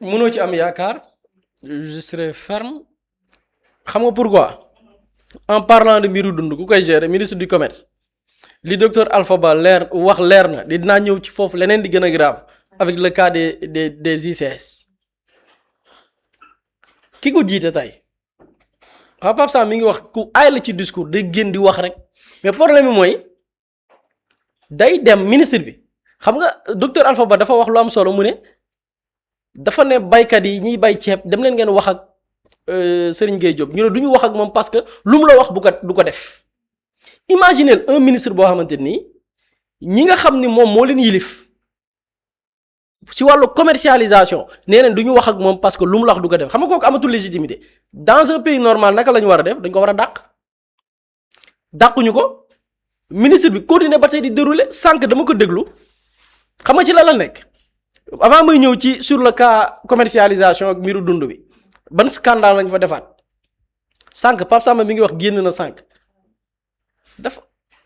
mënoo ci am yaakaar je serai ferme xam nga pourquoi en parlant de mbiru dund ku koy gérer ministre du commerce li docteur Alpha Ba leer wax leer na dinaa ñëw ci foofu leneen di gën a grave avec le cas des ICS ki ko jiite tey xam Pape Sam mi ngi wax ku aay la ci discours day génn di wax rek mais problème bi mooy day dem ministre bi xam nga docteur Alpha Ba dafa wax lu am solo mu ne dafa ne baykat yi ñiy bay ceeb dem leen ngeen wax ak Serigne Gueye Diop ñu ne du ñu wax ak moom parce que lu mu la wax du ko def imaginez un ministre boo xamante nii ñi nga xam ni moom moo leen yilif ci wàllu commercialisation nee nañ du ñu wax ak moom parce que lu mu la wax du ko def xam nga kooku amatul légitimité dans un pays normal naka la ñu war a def dañ ko war a dàquñu ko ministre bi continuer ba tey di dérouler sànq dama ko déglu xam nga ci la nekk avant may ñëw ci sur le cas commercialisation ak mbiru dund bi ban scandale lañ fa defaat sànq Pape Samba mi ngi wax génn na sànq dafa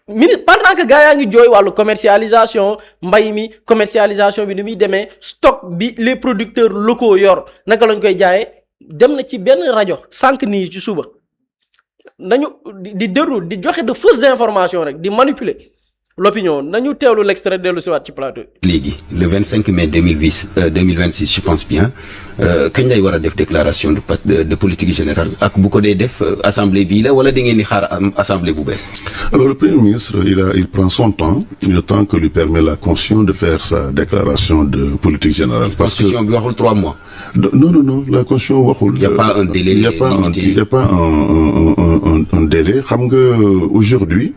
ministre pendant que gars yaa ngi jooy wàllu commercialisation mbay mi commercialisation bi ni muy demee stock bi les producteurs locaux yor naka lañ koy jaayee dem na ci benn rajo sànq nii ci suba nañu di déglu di joxe de fausses informations rek di manipuler l'opinion nañu teewlu l'extrait dellu si waat ci plateau. léegi le 25 mai 2026 je pense bien kañ lay war a def déclaration de politique générale ak bu ko dee def assemblée bii la wala da ngeen di xaar am assemblée bu bees. Alors le Premier ministre il prend son temps, le temps que lui permet la Constitution de faire sa déclaration de politique générale. Parce que Constitution bi waxul 3 mois. Non, la Constitution waxul. Il y a pas un délai. Il y a pas un délai. Xam nga aujourd'hui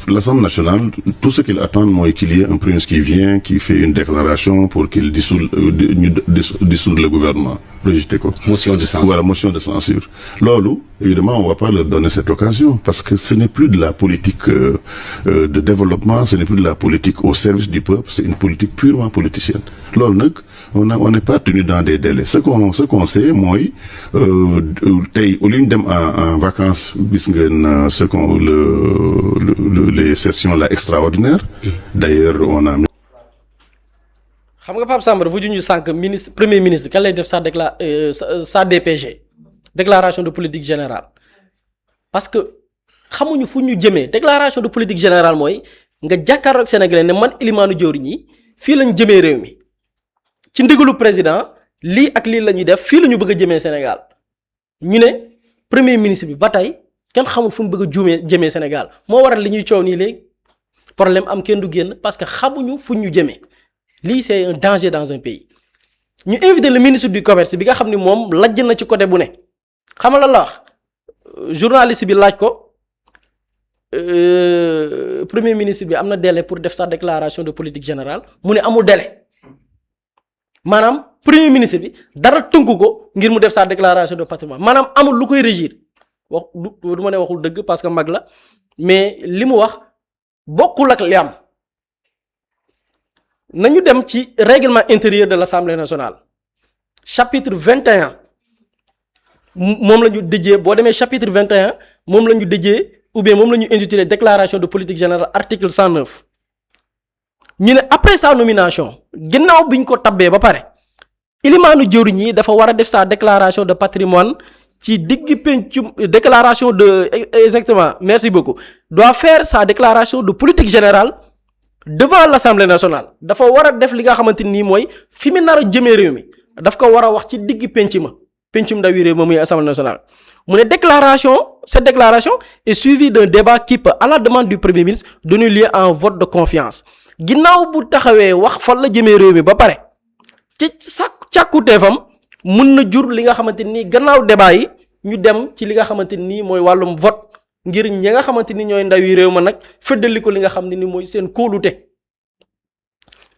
l'Assemblée nationale, tout ce qu'il attend mooy qu'il y ait un premier ministre qui vient, qui fait une déclaration pour qu'il dissoudre le gouvernement. Rejeté ko. Motion de censure. Voilà, motion de censure. Loolu, évidemment, on va pas leur donner cette occasion parce que ce n'est plus de la politique de développement, ce n'est plus de la politique au service du peuple, c'est une politique purement politicienne. Loolu nag, on n'est pas tenu dans des délais. Ce qu'on sait mooy tey au lieu ñu dem en vacances gis ngeen les sessions là extraordinaires. D'ailleurs, on a xam nga Pape Samba dafa junj sànq ministre premier ministre kan lay def sa DPG déclaration de politique générale parce que xamuñu fu ñu jëmee déclaration de politique générale mooy nga jàkkaarloo ak Sénégalais ne man Elimane Diori ñi fii lañ jëmee réew mi ci ndigalu président lii ak lii la ñuy def fii la ñu bëgg a jëmee Sénégal ñu ne premier ministre bi ba tey kenn xamul fu mu bëgg a jëmee Sénégal moo waral li ñuy coow nii léegi problème am kenn du génn parce que xamuñu fu ñu jëmee. lii c'est un danger dans un pays ñu invité le ministre du commerce bi nga xam ni moom lajj na ci côté bu ne xam nga lan la wax journaliste bi laaj ko premier ministre bi am na délai pour def sa déclaration de politique générale mu ne amul délai maanaam premier ministre bi dara tënku ko ngir mu def sa déclaration de patrimoine maanaam amul lu koy régir wax du ma ne waxul dëgg parce que mag la mais li mu wax bokkul ak li am. nañu dem ci règlement intérieur de l'Assemblée nationale chapitre 21 moom la ñu déjee boo demee chapitre 21 moom la ñu déjee ou bien moom la ñu intitulé déclaration de politique générale article 109 ñu ne après sa nomination ginnaaw bi ñu ko tabbee ba pare Elimane Diori ñi dafa war a def sa déclaration de patrimoine ci digg pencum déclaration de exactement merci beaucoup doit faire sa déclaration de politique générale devant l'Assemblée nationale dafa war a def li nga xamante nii mooy fi mu nar a jëmee réew mi daf ko war a wax ci digg pencum ndawi réew ma muy Assemblée nationale mu ne cette déclaration est suivie d'un débat qui peut à la demande du premier ministre donner lieu à un vote de confiance ginnaaw bu taxawee wax fan la jëmee réew mi ba pare ci càkkuteefam mun na jur li nga xamante nii gannaaw débat yi ñu dem ci li nga xamante nii mooy wàllum vote ngir ñi nga xamante ni ñooy ndawi réew ma nag feddali ko li nga xam ne ni mooy seen kóolute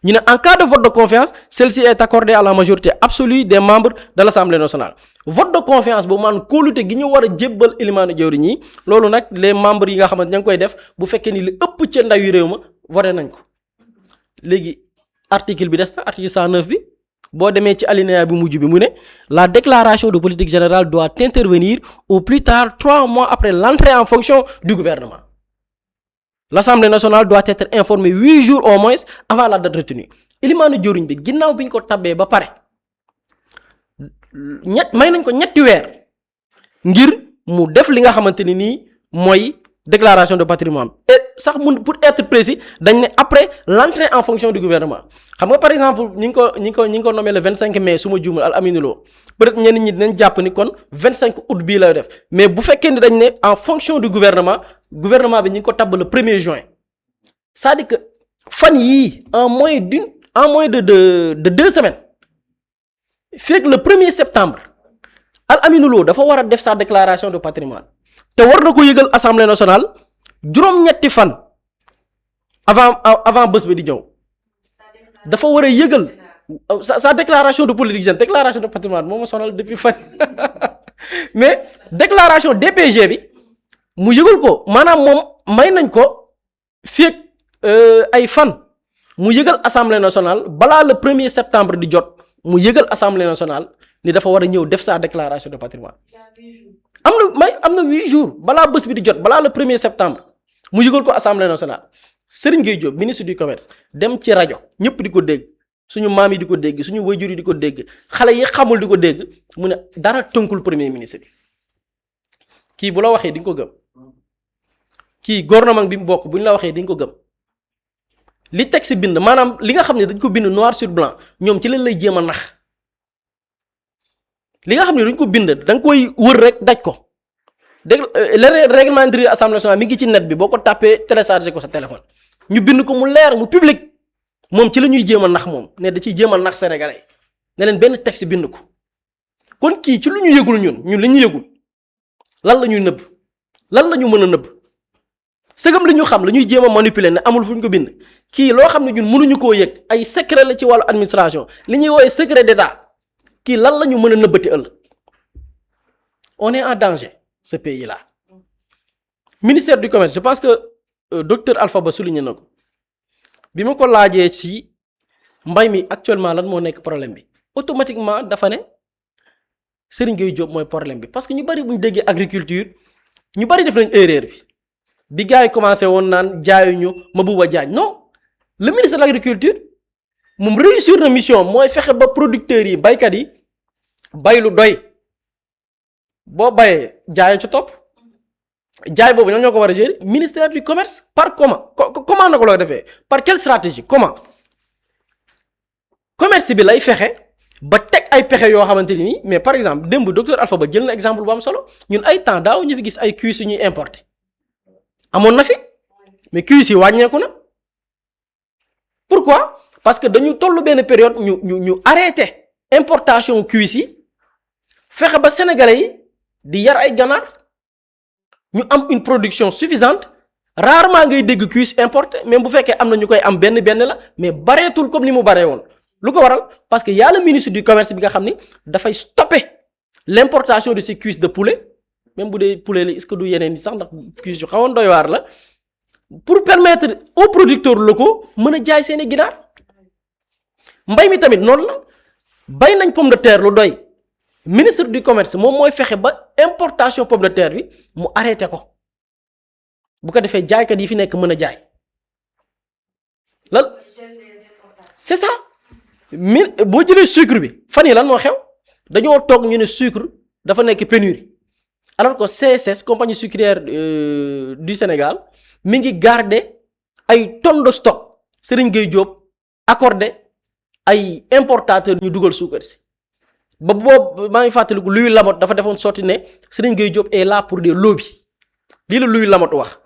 ñu ne en cas de vote de confiance celle-ci est accordée à la majorité absolue des membres de l'Assemblée nationale vote de confiance bu man kóolute gi ñu war a jébbal Elimane Diori ñi loolu nag les membres yi nga xamante ña ngi koy def bu fekkee ni li ëpp ca ndawi réew ma voté nañ ko léegi article bi des na article 109 bi boo demee ci alinéa bi mujj bi mu ne la déclaration de politique générale doit intervenir au plus tard 3 mois après l'entrée en fonction du gouvernement. L'Assemblée nationale doit être informée 8 jours au moins avant la date retenue. ilimaanu jëriñ bi ginnaaw bi ñu ko tabbee ba pare may nañ ko ñetti weer ngir mu def li nga xamante ni nii mooy déclaration de patrimoine et sax mun pour être précis dañ ne après l'entrée en fonction du gouvernement xam nga par exemple ñi ngi ko nommé le 25 mai su ma juumul Al Amine Lo peut-être ñenn ñi dinañ jàpp ni kon 25 août bii lay def mais bu fekkee ni dañ ne en fonction du gouvernement bi ñi ngi ko tabb le 1er juin c'est-à-dire que fan yii en moins de 2 semaines fekk le 1er septembre Al Amine Lo dafa war a def sa déclaration de patrimoine te war na ko yëgal assemblée nationale juróom-ñetti fan avant bés bi di ñëw dafa war a yëgal sa déclaration de politique générale déclaration de patrimoine moo ma sonal depuis fan mais déclaration DPG bi mu yëgal ko maanaam moom may nañ ko fekk ay fan mu yëgal assemblée nationale balaa le 1er septembre di jot mu yëgal assemblée nationale ni dafa war a ñëw def sa déclaration de patrimoine am na 8 jours balaa bés bi di jot balaa le 1er septembre mu yëgal ko assemblée nationale Serigne Gueye Diop ministre du commerce dem ci rajo ñëpp di ko dégg suñu maam yi di ko dégg suñu wayjur yi di ko dégg xale yi xamul di ko dégg mu ne dara tënkul premier ministre bi kii bu la waxee di nga ko gëm kii gouvernement bi mu bokk bu ñu la waxee di nga ko gëm li texte bind maanaam li nga xam ne dañ ko bind noir sur blanc ñoom ci leen lay jéem a nax li nga xam ne dañ ko bind da nga koy wër rek daj ko dégg le règlement intérieur assemblée nationale mi ngi ci net bi boo ko tàppee téléchargé ko sa téléphone ñu bind ko mu leer mu public moom ci la ñuy jéem a nax moom ne da ciy jéem a nax sénégalais ne leen benn texte bind ko kon kii ci lu ñu yëgul ñun li ñu yëgul lan la ñuy nëbb lan la ñu mën a nëbb sëgam li ñu xam la ñuy jéem a manipuler ne amul fu ñu ko bind kii loo xam ne ñun mënuñu koo yëg ay secret la ci wàllu administration li ñuy woowee secret d'état kii lan la ñu mën a nëbbati ëllëg on est en danger ce pays là ministère du commerce je pense que docteur Alpha Ba souligné na ko bi ma ko laajee ci mbay mi actuellement lan moo nekk problème bi automatiquement dafa ne Serigne Gueye Diop mooy problème bi parce que ñu bari bu ñu déggee agriculture ñu bari def nañ erreur bi gars yi commencé woon naan jaayuñu Mabouba Diagne non le ministre de l'agriculture moom réussir na mission mooy fexe ba producteurs yi baykat yi bay lu doy boo bayee jaay ci topp jaay boobu ñoo ko war a gérer ministère du commerce par comment na ko looy defee par quelle stratégie comment commerce bi lay fexe ba teg ay pexe yoo xamante ni nii mais par exemple démb docteur Alpha Ba jël na exemple bu am solo ñun ay temps daaw ñu fi gis ay cuisses yu ñuy importer amoon na fi mais cuisses yi wàññeeku na pourquoi parce que dañu toll benn période ñu arrêté importation cuisses yi fexe ba sénégalais yi di yar ay ganaar ñu am une production suffisante rarement ngay dégg cuisse importé même bu fekkee am na ñu koy am benn la mais bareetul comme ni mu baree woon lu ko waral parce que y a le ministre du commerce bi nga xam ni dafay stopper l'importation de ces cuisses de poulet même bu dee poulet la est-ce que du yeneen sax ndax cuisse yu xawoon doy waar la pour permettre aux producteurs locaux mën a jaay seeni ginaar mbay mi tamit noonu la bay nañ pomme de terre lu doy ministre du commerce moom mooy fexe ba importation pomme de terre bi mu arrêté ko bu ko defee jaaykat yi fi nekk mën a jaay lan c'est ça boo jëlee sucre bi fan yi lan moo xew dañoo toog ñu ne sucre dafa nekk pénurie alors que CSS compagnie sucrière du Sénégal mi ngi garder ay tonnes de stock Serigne Gueye Diop accordé ay importateurs ñu dugal suukar si ba boobu maa ngi fàttaliku Louis Lamotte dafa defoon sotti ne Serigne Gueye Diop est là pour des lobbies lii la Louis Lamotte wax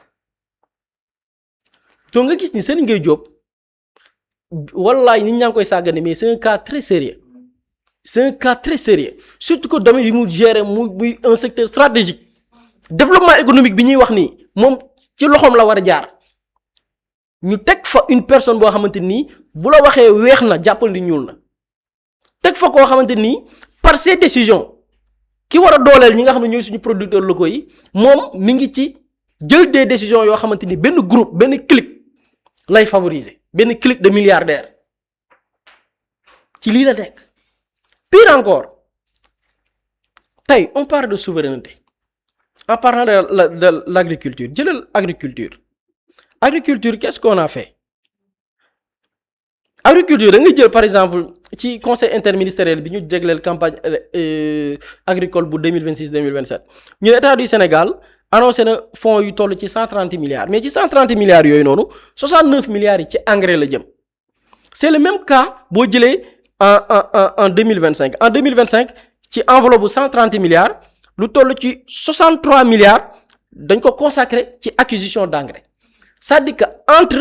donc nga gis ni Serigne Gueye Diop wallaay nit ñaa ngi koy sàggane mais c'est un cas très sérieux surtout que domaine bi mu gérer muy un secteur stratégique développement économique bi ñuy wax nii moom ci loxoom la war a jaar ñu teg fa une personne boo xamante nii bu la waxee weex na jàppal ni ñuul na teg fa koo xamante nii par ses décisions ki war a dooleel ñi nga xam ne ñooy suñu producteurs locaux yi moom mi ngi ci jël des décisions yoo xamante ni benn groupe benn clique lay favoriser benn clique de milliardaires ci lii la nekk. Pire encore tey on parle de souveraineté en parlant de l'agriculture jëlal agriculture qu'est-ce qu'on a fait agriculture da nga jël par exemple ci conseil interministériel bi ñu jégleel campagne agricole bu 2026-2027 ñu ne état du Sénégal annoncé na fonds yu toll ci 130 milliards mais ci 130 milliards yooyu noonu 69 milliards yi ci engrais la jëm c'est le même cas boo jëlee en 2025 en 2025 ci enveloppe bu 130 milliards lu toll ci 63 milliards dañ ko consacré ci acquisition d'engrais c'est-à-dire que entre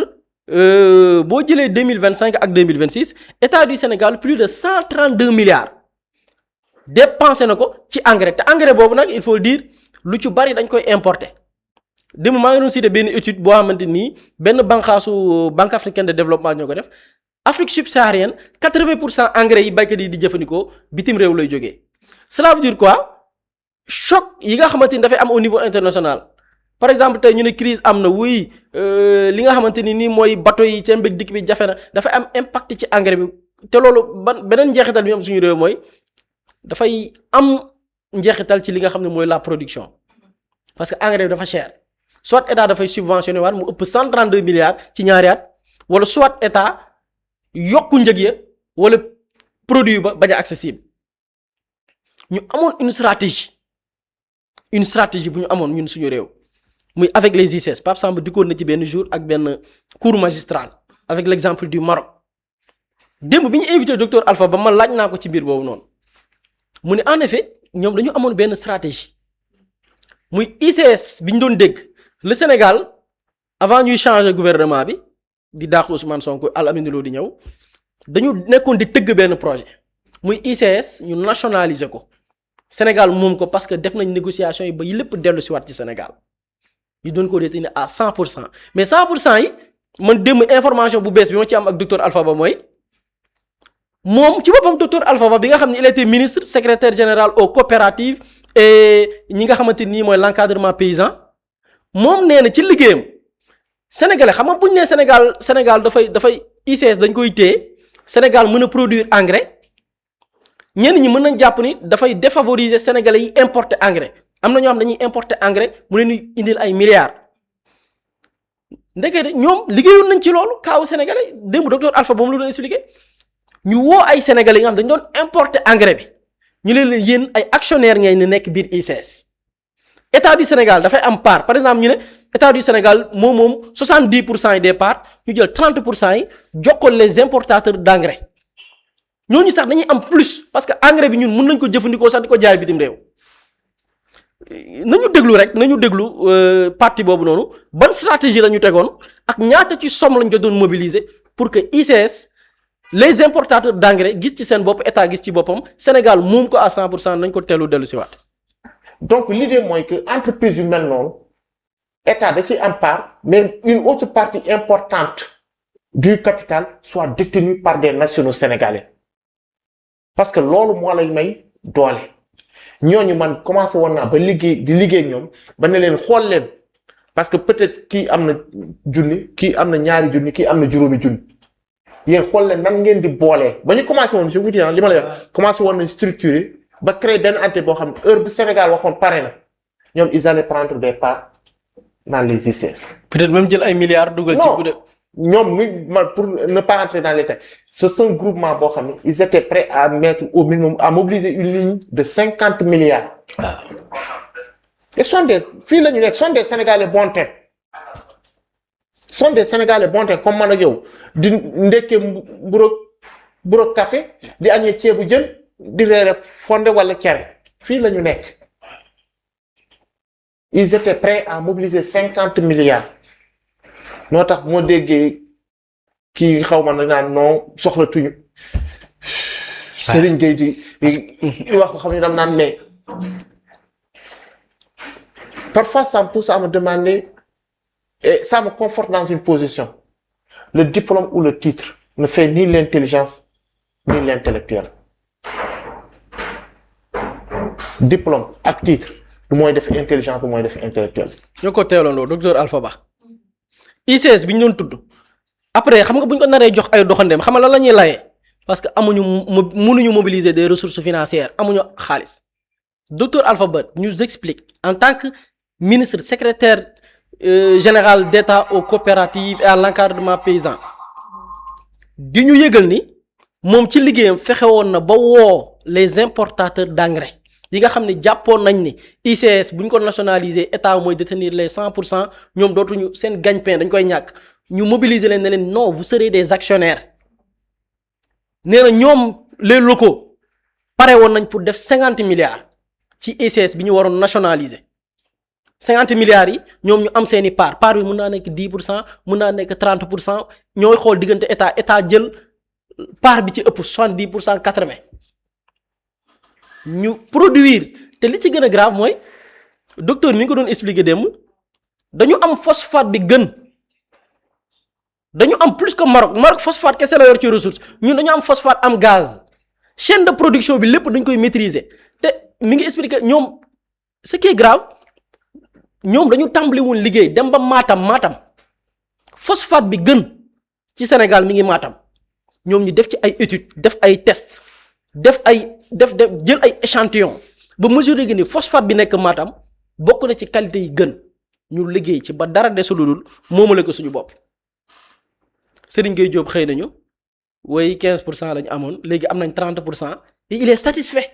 boo jëlee 2025 ak 2026 état du Sénégal plus de 132 milliards dépensé na ko ci engrais te engrais boobu nag il faut dire lu ci bari dañ koy importer démb maa ngi doon cité benn étude boo xamante nii benn banqaasu banque africaine de développement ñoo ko def Afrique subsaharienne 80% engrais yi baykat yi di jëfandikoo bitim réew lay jógee cela veut dire quoi choc yi nga xamante ni dafay am au niveau international par exemple tey ñu ne crise am na wuy li nga xamante ni nii mooy bateau yi seen mbég dikk bi jafe na dafay am impact ci engrais bi te loolu beneen njeexital bi am suñu réew mooy dafay am njeexital ci li nga xam ne mooy la production parce que engrais bi dafa cher soit état dafay subventionné waat mu ëpp 132 milliards ci ñaari at wala soit état yokku njëg ya wala produit ba bañ a accessible ñu amoon une stratégie bu ñu amoon ñun suñu réew muy avec les ICS Pape Samba dikkoon na ci benn jour ak benn cours magistral avec l'exemple du Maroc démb bi ñu invité docteur Alpha Ba ma laaj naa ko ci mbir boobu noonu mu ne en effet ñoom dañu amoon benn stratégie muy ICS bi ñu doon dégg le Sénégal avant ñuy changer gouvernement bi di dàq Ousmane Sonko Al Amine Lo di ñëw dañu nekkoon di tëgg benn projet muy ICS ñu nationaliser ko Sénégal moom ko parce que def nañ négociation yi ba lépp dellu si waat ci Sénégal ñu doon ko détenir à 100% mais 100% yi man démb information bu bees bi ma ci am ak docteur Alpha Ba mooy moom ci boppam docteur Alpha Ba bi nga xam ne il était ministre secrétaire général aux coopératives et ñi nga xamante nii mooy l'encadrement paysan moom nee na ci liggéeyam sénégalais xam nga bu ñu nee Sénégal dafay ICS dañ koy téye Sénégal mën a produire engrais ñenn ñi mën nañ jàpp ni dafay défavoriser sénégalais yi importer engrais am na ñoo xam dañuy importer engrais mu leen di indil ay milliards ndekete ñoom liggéeyoon nañ ci loolu kaawu sénégalais démb docteur Alpha ba mu la doon expliqué ñu woo ay sénégalais yi nga xam dañu doon importer engrais bi ñu leen yéen ay actionnaire ngeen ni nekk biir ICS état du Sénégal dafay am part par exemple ñu ne état du Sénégal moom 70% yi des parts ñu jël 30% yi jox ko les importateurs d'engrais ñooñu sax dañuy am plus parce que engrais bi ñun mën nañ ko jëfandikoo sax di ko jaay bitim réew nañu déglu parti boobu noonu ban stratégie la ñu tegoon ak ñaata ci somme lañ doon mobiliser pour que ICS les importateurs d'engrais gis ci seen bopp état gis ci boppam Sénégal moom ko à 100% nañ ko teelu dellu si waat. donc l'idée mooy que entreprise yu mel noonu état da ciy am part mais une autre partie importante du capital soit détenue par des nationaux sénégalais parce que loolu moo lay may doole ñooñu man commencé woon naa ba liggéey ak ñoom ba ne leen xool leen parce que peut-être kii am na junni kii am na ñaari junni kii am na juróomi junni yéen xool leen nan ngeen di boolee ba ñu commencé woon je vous dis li ma lay wax commencé woon nañ structurer ba créer benn entité boo xam ne heure bu Sénégal waxoon pare na ñoom ils allaient prendre des parts dans les ICS. peut-être même jël ay milliards dugal ci bu dee. ñoom pour ne pas entrer dans les détails c'est un groupement boo xam ne ils étaient prêts à mettre au minimum à mobiliser une ligne de 50 milliards. et fii la ñu nekk sont des Sénégalais bon teint sont des Sénégalais bon teint comme man ak yow di ndekkee mburoog café di añee ceebu jën di reere fonde wala cere fii la ñu nekk ils étaient prêts à mobiliser 50 milliards. noo tax moo déggee kii xaw ma naan non soxlatuñu Serigne Gueye di wax ko xam ne dam naan mais parfois ça me pousse à me demander et ça me conforte dans une position le diplôme ou le titre ne fait ni l'intelligence ni l'intellectuel diplôme ak titre du mooy def intelligence du mooy def intellectuel ñoo ko teeloondoo docteur Alpha Ba ICS bi ñu doon tudd après xam nga bu ñu ko naree jox ay doxandeem xam nga lan la ñuy layee parce que mënuñu mobiliser des ressources financières amuñu xaalis docteur Alpha Ba nous explique en tant que ministre secrétaire général d'État aux coopératives et à l'encadrement paysan di ñu yëgal ni moom ci liggéeyam fexe woon na ba woo les importateurs d'engrais yi nga xam ne jàppoon nañ ni ICS bu ñu ko nationaliser état mooy détenir les 100% ñoom dootuñu seen gagne-pain dañ koy ñàkk ñu mobiliser leen ne leen non vous serez des actionnaires nee na ñoom les locaux pare woon nañ pour def 50 milliards ci ICS bi ñu waroon nationaliser 50 milliards yi ñoom ñu am seeni part bi mun naa nekk 10% mun naa nekk 30% ñooy xool diggante état jël part bi ci ëpp 70% 80 ñu produire te li ci gën a grave mooy docteur mi ngi ko doon expliquer démb dañu am phosphate bi gën dañu am plus que Maroc phosphate kese la yor ci ressource ñun dañu am phosphate am gaz chaîne de production bi lépp dañ koy maîtriser te mi ngi expliquer ñoom ce qui est grave ñoom dañu tàmbali woon liggéey dem ba Matam phosphate bi gën ci Sénégal mi ngi Matam ñoom ñu def ci ay études def ay tests def jël ay échantillons ba mesurer gi ni phosphate bi nekk Matam bokk na ci qualité yi gën ñu liggéey ci ba dara desul dul moomale ko suñu bopp. Serigne Gueye Diop xëy nañu way 15% lañu amoon léegi am nañ 30% et il est satisfait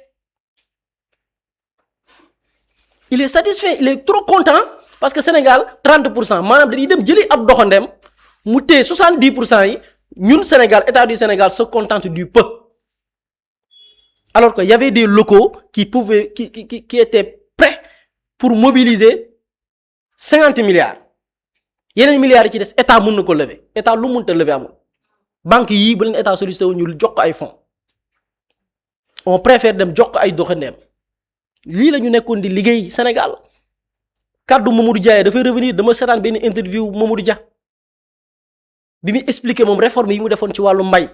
il est trop content parce que Sénégal 30% maanaam dañuy dem jëli ab doxandeem mu téye 70% yi ñun Sénégal état du Sénégal se contente du peu alors que y avait des locaux qui étaient prêts pour mobiliser 50 milliards yeneen milliards yi ci des état mën na ko lever état lu mënta lever amul banque yii bu leen état sollicité wu ñu jox ko ay fonds on préfère dem jox ko ay doxandeem lii la ñu nekkoon di liggéey Sénégal kaddu Mamadou Dia dafay revenir dama seetaan benn interview Mamadou Dia bi muy expliquer moom réforme yi mu defoon ci wàllu mbay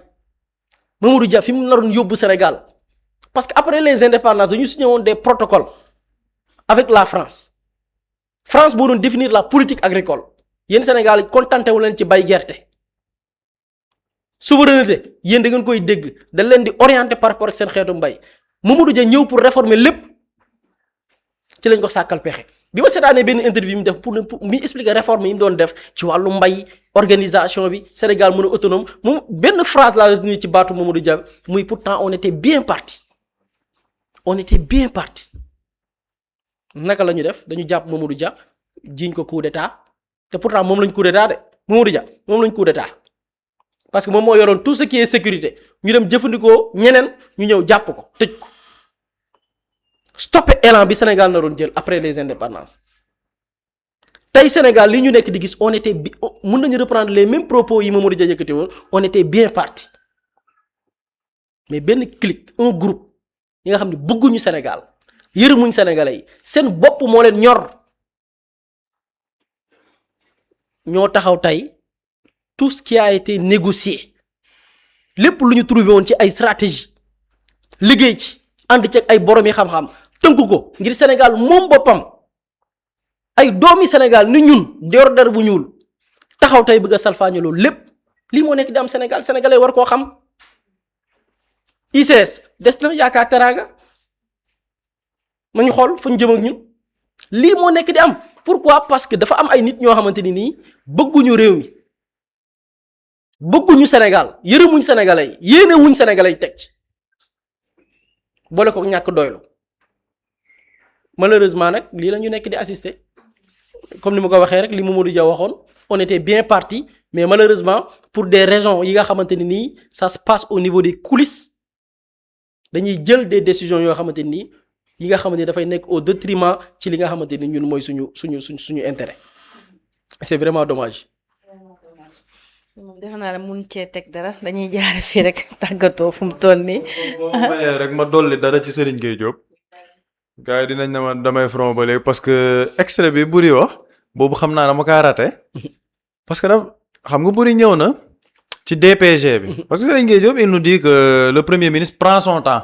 Mamadou Dia fi mu naroon yóbbu Sénégal parce que après les indépendances dañu signé woon des protocoles avec la France boo doon définir la politique agricole yéen Sénégal contenté wu leen ci bay gerte souveraineté yéen da ngeen koy dégg dañ leen di orienter par rapport ak seen xeetu mbay Mamadou Dia ñëw pour réformer lépp ci lañ ko sàkkal pexe bi ma seetaanee benn interview mu def pour muy expliquer réforme yi mu doon def ci wàllu mbay organisation bi Sénégal mën a autonome moom benn phrase laa retenir ci baatu Mamadou Dia muy pourtant on était bien parti naka la ñu def dañu jàpp Mamadou Dia jiiñ ko coup d'état te pourtant moom lañ coup d'état de Mamadou Dia moom lañ coup d'état parce que moom moo yoroon tout ce qui est sécurité ñu dem jëfandikoo ñeneen ñu ñëw jàpp ko tëj ko stopper élan bi Sénégal na doon jël après les indépendances tey Sénégal li ñu nekk di gis on était mën nañu reprendre les mêmes propos yi Mamadou Dia yëkkati woon on était bien parti mais benn clique un groupe yi nga xam ne bëgguñu Sénégal yërëmuñ Sénégalais yi seen bopp moo leen ñor ñoo taxaw tey tout ce qui a été négocié lépp lu ñu trouvé woon ci ay stratégie liggéey ci ànd ci ak ay borom yi xam-xam tënk ko ngir Sénégal moom boppam ay doomi Sénégal ni ñun door dar bu ñuul taxaw tey bëgg a salfaañe loolu lépp lii moo nekk di am Sénégal sénégalais war koo xam ICS des na yaakaar teraanga ma ñu xool fu ñu jëm ak ñun lii moo nekk di am pourquoi parce que dafa am ay nit ñoo xamante ni nii bëgguñu réew mi bëgguñu Sénégal yërëmuñ sénégalais yi yéene wuñ sénégalais yi teg ci boole ko ñàkk doylu malheureusement nag lii la ñu nekk di assister comme ni ma ko waxee rek li Mamadou Dia waxoon on était bien parti mais malheureusement pour des raisons yi nga xamante ni nii ça se passe au niveau des coulisses dañuy jël des décisions yoo xamante ni nii yi nga xamante ni dafay nekk au détriment ci li nga xamante ni ñun mooy suñu intérêt c'est vraiment dommage. moom defe naa ne mun cee teg dara dañuy jaare fii rek tàggatoo fu mu toll nii. boo mayee rek ma dolli dara ci Serigne Gueye Diop. gars yi dinañ ne ma damay front ba léegi parce que extrait bi Boury wax boobu xam naa dama kaa raté parce que xam nga Boury ñëw na ci DPG bi. parce que Serigne Gueye Diop il nous dit que le premier ministre prend son temps.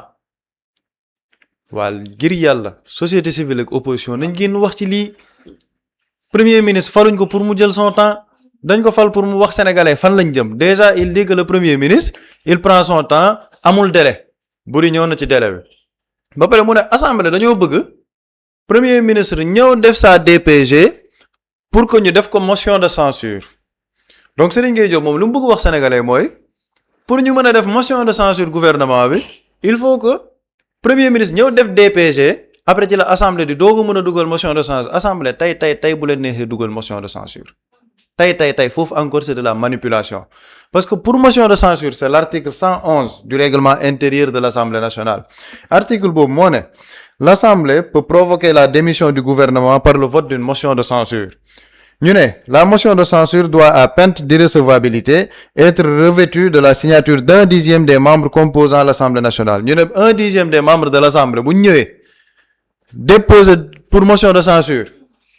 waa ngir yàlla société civile ak opposition nañ génn wax ci lii premier ministre faluñ ko pour mu jël son temps. dañ ko fal pour mu wax sénégalais fan lañ jëm déjà il dit que le premier ministre il prend son temps amul délai Boury ñëw na ci délai bi ba pare mu ne assemblée dañoo bëgg premier ministre ñëw def sa DPG pour que ñu def ko motion de censure donc Serigne Gueye Diop moom lu mu bëgg wax sénégalais mooy pour ñu mën a def motion de censure gouvernement bi il faut que premier ministre ñëw def DPG après ci la assemblée di doog a mën a dugal motion de censure assemblée tey bu leen neexee dugal motion de censure tey foofu encore c'est de la manipulation parce que pour motion de censure c'est l'article 111 du règlement intérieur de l'Assemblée nationale article boobu moo ne l'Assemblée peut provoquer la démission du gouvernement par le vote d'une motion de censure ñu ne la motion de censure doit à peine d'irrecevabilité être revêtue de la signature d'un dixième des membres composant l'Assemblée nationale ñu ne un dixième des membres de l'Assemblée bu ñu ñëwee déposer pour motion de censure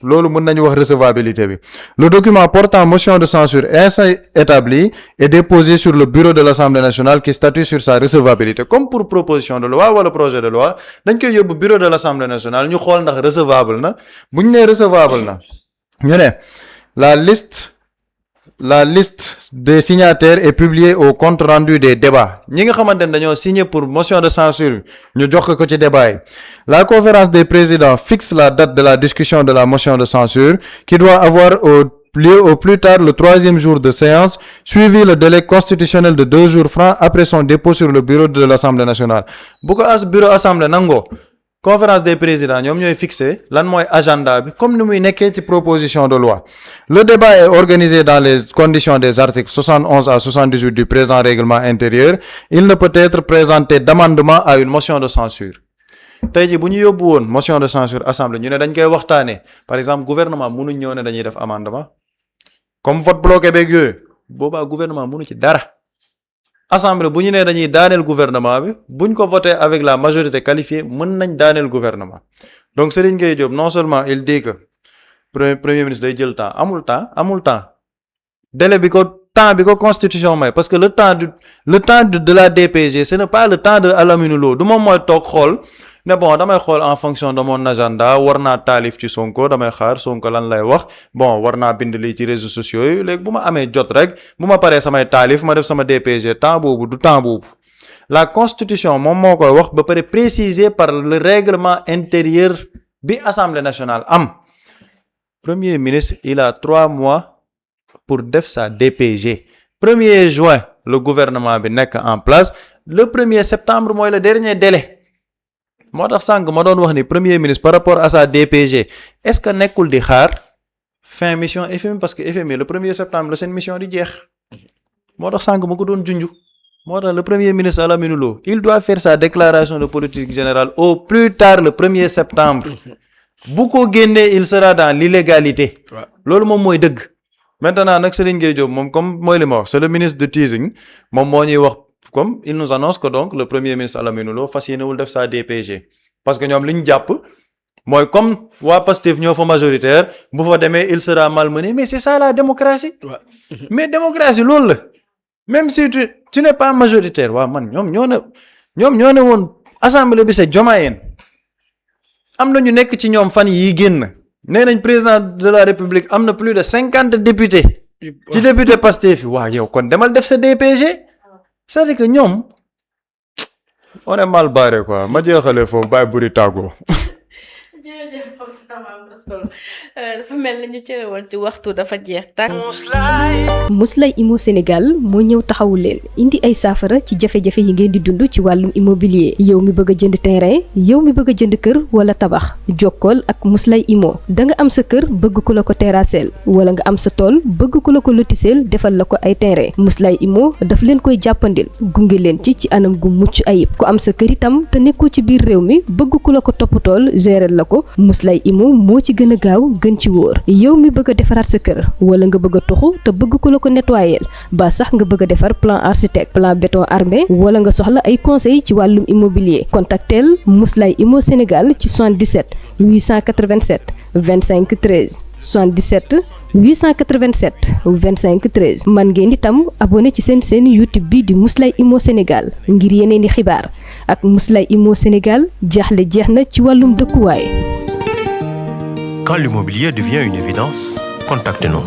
loolu mën nañu wax recevabilité bi le document portant motion de censure ainsi établi est déposé sur le bureau de l'Assemblée nationale qui statue sur sa recevabilité comme pour proposition de loi wala projet de loi dañ koy yóbbu bureau de l'Assemblée nationale ñu xool ndax recevable na bu ñu nee recevable na ñu ne la liste des signataires est publiée au compte rendu des débats ñi nga xamante ne dañoo signé pour motion de censure ñu jox ko ci débat yi la conférence des présidents fixe la date de la discussion de la motion de censure qui doit avoir lieu au plus tard le troisième jour de séance suivi le délai constitutionnel de 2 jours francs après son dépôt sur le bureau de l'Assemblée nationale bu ko bureau assemblée nangoo conférence des présidents ñoom ñooy fixé lan mooy agenda bi comme ni muy nekkee ci proposition de loi le débat est organisé dans les conditions des articles 71 à 78 du présent règlement intérieur il ne peut être présenté d'amendement à une motion de censure tey jii bu ñu yóbbu woon motion de censure assemblée ñu ne dañ koy waxtaanee par exemple gouvernement mënuñ ñëw ne dañuy def amendement comme vote bloqué beeg yooyu boobaa gouvernement mënu ci dara assemblée bu ñu nee dañuy daaneel gouvernement bi buñ ko voté avec la majorité qualifiée mën nañ daaneel gouvernement donc Serigne Gueye Diop non seulement il dit que premier ministre day jël temps amul temps délai bi ko constitution may parce que le temps de la DPG ce n'est pas le temps de Alamine Lo du moom mooy toog xool ne bon damay xool en fonction de mon agenda war naa taalif ci Sonko damay xaar Sonko lan lay wax bon war naa bind lii ci réseaux sociaux yi léegi bu ma amee jot rek bu ma paree samay taalif ma def sama DPG temps boobu la constitution moom moo koy wax ba pare précisé par le règlement intérieur bi Assemblée nationale am premier ministre il a 3 mois pour def sa DPG 1er juin le gouvernement bi nekk en place le 1er septembre mooy le dernier délai moo tax sànq ma doon wax ni premier ministre par rapport à sa DPG est-ce que nekkul di xaar fin mission FMI parce que FMI le 1er septembre la seen mission di jeex moo tax sànq ma ko doon junju moo tax le premier ministre Alamine Lo il doit faire sa déclaration de politique générale au plus tard le 1er septembre bu ko génnee il sera dans l'illégalité loolu moom mooy dëgg maintenant nag Serigne Gueye Diop moom comme mooy li ma wax c'est le ministre de teasing moom moo ñuy wax comme il nous annonce que donc le premier ministre Alamine Lo fas yéenewul def sa DPG parce que ñoom li ñu jàpp mooy comme waa Pastef ñoo fa majoritaire bu fa demee il sera malmené mais c'est ça la démocratie mais démocratie loolu la même si tu n'es pas majoritaire waaw man ñoom ñoo ne woon assemblée bi c'est Diomayeen am na ñu nekk ci ñoom fan yi génn nee nañ président de la république am na plus de 50 députés ci député Pastef yi waaw yow kon demal def sa DPG c'est-à-dire que ñoom on est mal barré quoi ma jeexalee foofu bàyyi buri tàggoo. jërëjëf dafa mel ni ñu cere woon ci waxtu dafa jeex tàkk. Mously Immo Sénégal moo ñëw taxawu leen indi ay saafara ci jafe-jafe yi ngeen di dund ci wàllum immobilier yow mi bëgg a jënd terrain yow mi bëgg a jënd kër wala tabax jokkool ak Mously Immo da nga am sa kër bëgg ku la ko terrasseel wala nga am sa tool bëgg ku la ko lotiseel defal la ko ay terrain Mously Immo daf leen koy jàppandil gunge leen ci anam gu mucc ayib ku am sa kër itam te nekkoo ci biir réew mi bëgg ku la ko toppatool gérer la ko Mously Immo moo ci gën a gaaw gën ci wóor yow mi bëgg a defaraat sa kër wala nga bëgg a toxu te bëgg ku la ko nettoyer ba sax nga bëgg a defar plan architecte plan béton armé wala nga soxla ay conseil ci wàllum immobilier contactel Mously Immo Sénégal ci 77 887 25 13 77 887 25 13 man ngeen itam abonné ci seen YouTube bi di Mously Immo Sénégal ngir yeneen di xibaar ak Mously Immo Sénégal jaaxle jeex na ci wàllum dëkkuwaay. Quand l'immobilier devient une évidence, contactez-nous.